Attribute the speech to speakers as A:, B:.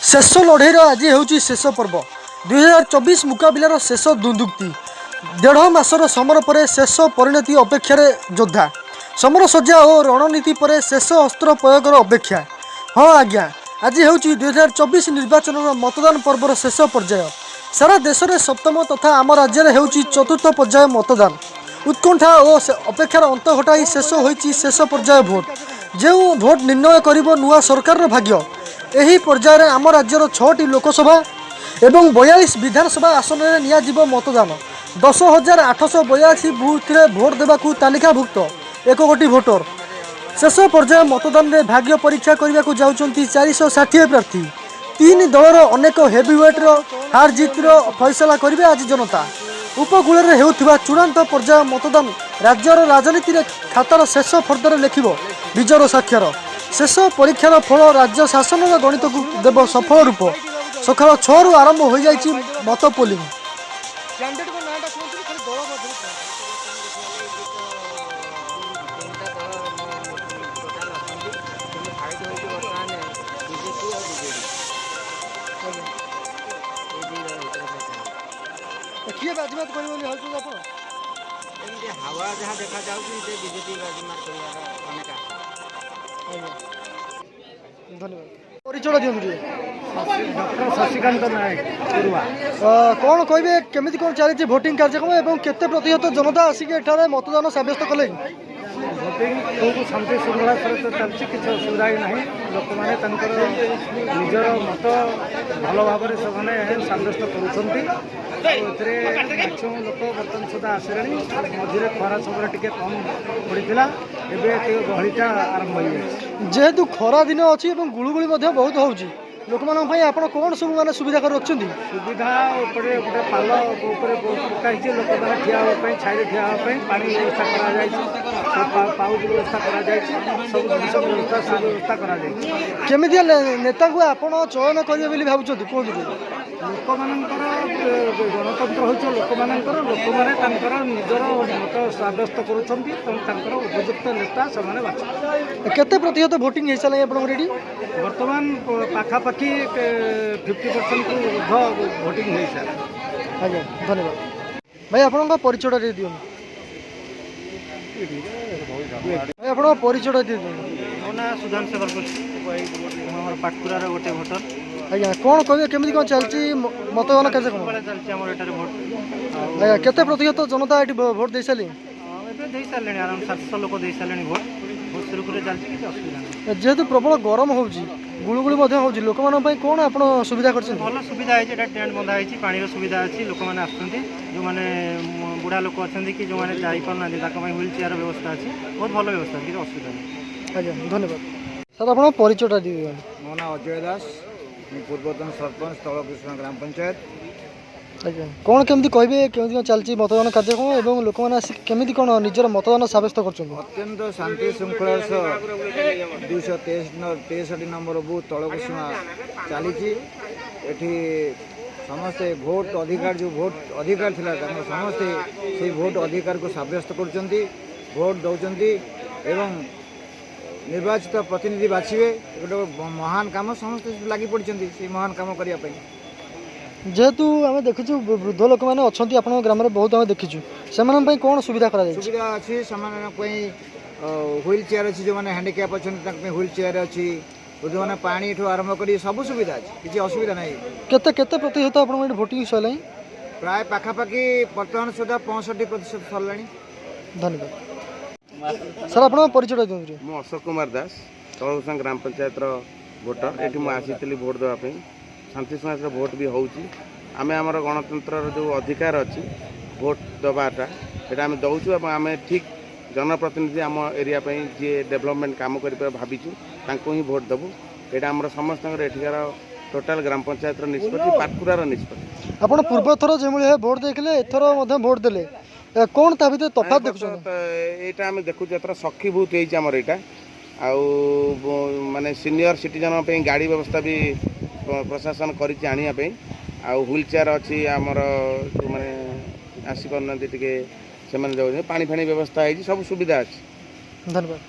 A: शेष लड़ईर आज हूँ शेष पर्व 2024 मुकाबिलार शेष दुंदुक्ति 1.5 मासर समर पर शेष परिणति अपेक्षा योद्धा समर सज्जा और रणनीति पर शेष अस्त्र प्रयोगर अपेक्षा। हाँ आज्ञा आज हूँ 2024 निर्वाचन मतदान पर्वर शेष पर्याय। सारा देश में सप्तम तथा आम राज्य हूँ चतुर्थ पर्याय मतदान। उत्कंठा और अपेक्षार अंत घटाई शेष होती शेष पर्याय भोट। जो भोट निर्णय कर नुआ सरकार भाग्य। यही पर्यायर आम राज्यर 6टी लोकसभा एवं 42 विधानसभा आसन में नियाजिब मतदान। 10,882 बूथ भोट देवाकू तालिकाभुक्त 1 कोटी भोटर। शेष पर्याय मतदान में भाग्य परीक्षा करने को जाउछंती 460 प्रार्थी। 3 दलर अनेक हेवीवेट्र हार जीतर फैसला करेंगे आज जनता। उपकूल में होता चूड़ांत पर्याय मतदान राज्यर राजनीति में खातार शेष फर्दर लिखिब विजयर साक्षर। शेष परीक्षार फल राज्य शासन गणित को देव सफल रूप। सकाल 6 रु आरंभ हो जाइए मत पोलिंग। किए बाजीमात करिबोली हलचुल आपण एमती हवा जहाँ देखा जाउछि से बीजेपी बाजीमात करिवार अनेक आशा। धन्यवाद। परिचय दियनु डॉक्टर शशिकांत नायक गुरुवा। कौन कहबे केमिति कोन चली भोटिंग कार्यक्रम एवं केते प्रतिशत जनता आसिक एठारे मतदान साब्यस्त कले?
B: भोटिंग बहुत शांति श्रृंखला सहित चलती किसी असुविधा ही नहीं। लोक मैंने निजर मत भल भाव से साब्यस्त करुँच लोक बर्तमान सुधा आसले मझे खरा समय टे कम पड़ा एवं गहलीटा आरंभ हो
A: जेहेतु खरा दिन अच्छी गुड़गुड़ी बहुत हो लोक आप कौन सब मैंने सुविधा कर रखुं?
B: सुविधा गोटे पाल पकाई लोक मैंने ठिया छाई ठिया पानी व्यवस्था पाउच व्यवस्था सब जिन व्यवस्था सब व्यवस्था
A: केमी नेता को आप चयन करेंगे भावुँ कहते
B: लोक मानकर गणतंत्र हो लोक मानकर लोक मैंने निजर मत साब्यस्त कर उपयुक्त नेता से बाछ।
A: केते प्रतिशत भोटिंग हो सारे आप
B: बर्तमान पाखापाखि 50% को ऊर्ध भोटिंग हो सारे।
A: आज्ञा धन्यवाद भाई। आपन परिचय दे दियो भाई। आपन परिचय दे दियो।
B: मो ना सुधांशु सेवर पाटकुरार गोटे भोटर।
A: आज्ञा कौन कहे केमी कौन चलती मतदान कार्यक्रम
B: चलती भोट?
A: आज्ञा केते प्रतिशत जनता ये भोट दे सारे?
B: दे सारे आराम 700 लोक दे सारे भोट। बहुत सुरुखुरे चलती किसी असुविधा नहीं।
A: जेहेतु प्रबल गरम हो गुड़गुड़ी लोक मानी कौन आप सुविधा कर?
B: भल सुविधा है टेंट बंधा है पानी सुविधा अच्छी लोक मैंने आसुँच जो मैंने बुढ़ा लोक अच्छा कि जो मैंने जापना व्हील चेयर व्यवस्था अच्छी बहुत भल व्यवस्था किसी असुविधा नहीं।
A: आज्ञा धन्यवाद। सर आप परिचय दिए।
B: मो ना अजय दास पूर्वतन सरपंच तलकृष्ण ग्राम पंचायत।
A: आज्ञा कौन केमती कहे केमती चलती मतदान कार्यक्रम एवं लोक मैंने केमती कौन निजर मतदान साब्यस्त कर?
B: अत्यंत शांति श्रृंखला 263 नंबर बूथ तलकृष्ण चली समस्ते भोट अधिकार जो भोट अधिकार थिला समस्ते से भोट अधिकार को साब्यस्त कर भोट दौरान एवं निर्वाचित प्रतिनिधि बाछिबे गोटे महान काम समस्ते लगी पड़ी से महान काम करने।
A: जेहेतु आम देखु वृद्ध लोक मैंने अच्छा आप ग्राम में बहुत आम देखीचु से कौन सुविधा सुविधा
B: अच्छी से व्हील चेयर अच्छी जो मैंने हैंडिक्याप अच्छा व्हील चेयर अच्छी जो मैंने पानी आरंभ कर सब सुविधा अच्छी किसी असुविधा नहीं।
A: केते केते प्रतिशत आप भोटिंग सरला?
B: प्राय पाखापाखि बर्तमान सुधा 65% सरला।
A: धन्यवाद। सर आप परिचय दिखाँ।
C: मु अशोक कुमार दास तलकृष्ण ग्राम पंचायत भोटर। ये मुझे भोट देवाई शांति समाज भोट भी होमें आमर गणतंत्र जो अधिकार अच्छी भोट दबाटा यहाँ आम दौचु आम ठीक जनप्रतिनिधि आम एरिया जी डेभलपमेंट काम कर भाविचु ही भोट देवु। यहाँ आम समस्त एठिकार टोटाल ग्राम पंचायत निष्पत्ति पाटकुरार निष्पत्ति।
A: आप पूर्व थर जो भोट देखले एथर भोट देले कौन ता भीतर तफात देखु?
C: यहाँ आम देखु एथर सखी भूत होमर यहाँ माने सीनियर सिटीजन गाड़ी व्यवस्था भी प्रशासन करने व्हील चेयर अच्छी आमर जो मैंने आसी पाना टे से पानी फाणी व्यवस्था है सब सुविधा अच्छी।
A: धन्यवाद।